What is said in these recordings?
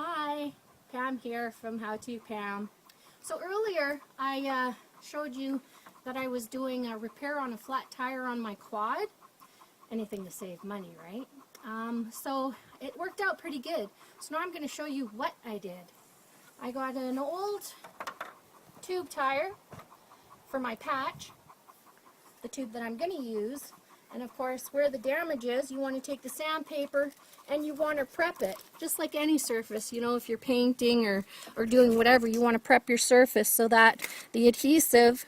Hi, Pam here from howtopam. So earlier I showed you that I was doing a repair on a flat tire on my quad. Anything to save money, right? So it worked out pretty good. So now I'm going to show you what I did. I got an old tube tire for my patch, the tube that I'm going to use. And of course, where the damage is, you want to take the sandpaper and you want to prep it, just like any surface. You know, if you're painting or doing whatever, you want to prep your surface so that the adhesive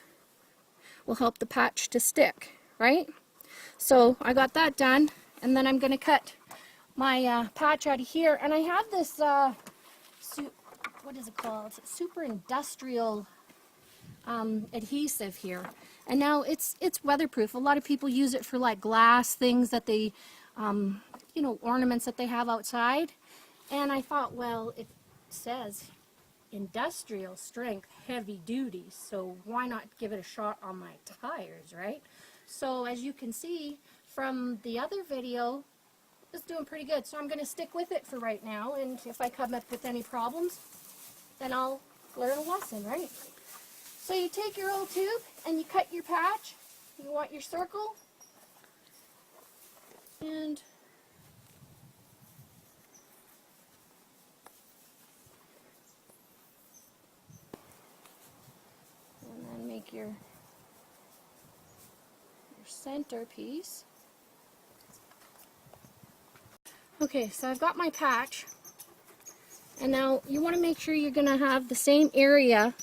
will help the patch to stick, right? So I got that done, and then I'm going to cut my patch out of here. And I have this, what is it called? Super industrial adhesive here. And now it's weatherproof. A lot of people use it for like glass things that they, you know, ornaments that they have outside. And I thought, well, it says industrial strength, heavy duty, so why not give it a shot on my tires, right? So as you can see from the other video, it's doing pretty good. So I'm going to stick with it for right now, and if I come up with any problems, then I'll learn a lesson, right? So you take your old tube and you cut your patch. You want your circle, and then make your centerpiece. Okay, so I've got my patch, and now you want to make sure you're going to have the same area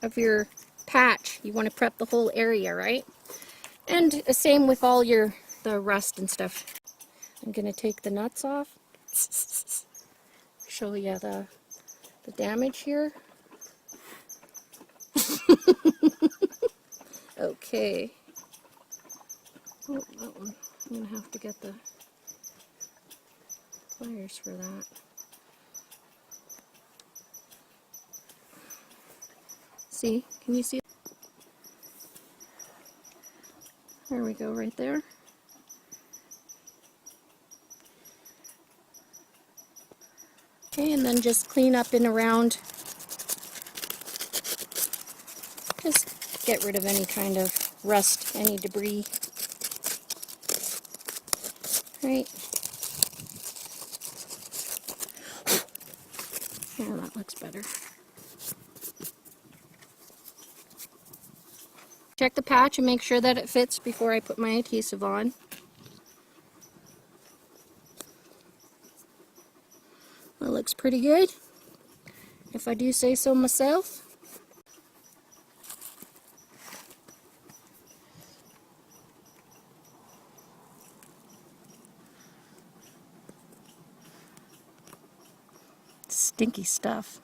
of your patch. You want to prep the whole area, right? And the same with all the rust and stuff. I'm going to take the nuts off. Show you the damage here. Okay. Oh, that one. I'm going to have to get the pliers for that. See? Can you see? There we go, right there. Okay, and then just clean up and around. Just get rid of any kind of rust, any debris. Right. Yeah, that looks better. Check the patch and make sure that it fits before I put my adhesive on. That looks pretty good, if I do say so myself. Stinky stuff.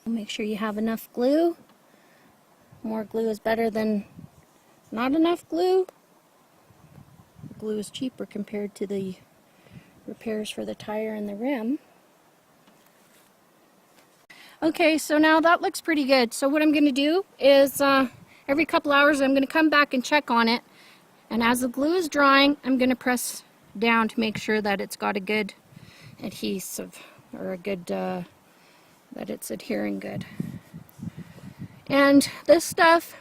Make sure you have enough glue. More glue is better than not enough glue. Glue is cheaper compared to the repairs for the tire and the rim. Okay, so now that looks pretty good. So what I'm going to do is every couple hours I'm going to come back and check on it. And as the glue is drying, I'm going to press down to make sure that it's got a good adhesive, or a good, that it's adhering good. And this stuff,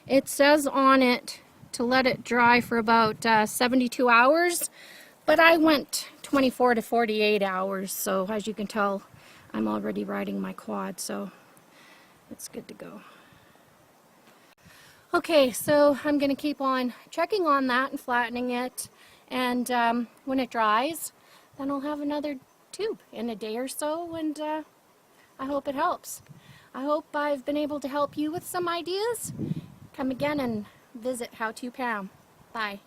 it says on it to let it dry for about 72 hours, but I went 24 to 48 hours, so as you can tell, I'm already riding my quad, so it's good to go. Okay, so I'm going to keep on checking on that and flattening it, and when it dries, then I'll have another tube in a day or so, and I hope it helps. I hope I've been able to help you with some ideas. Come again and visit howtopam. Bye.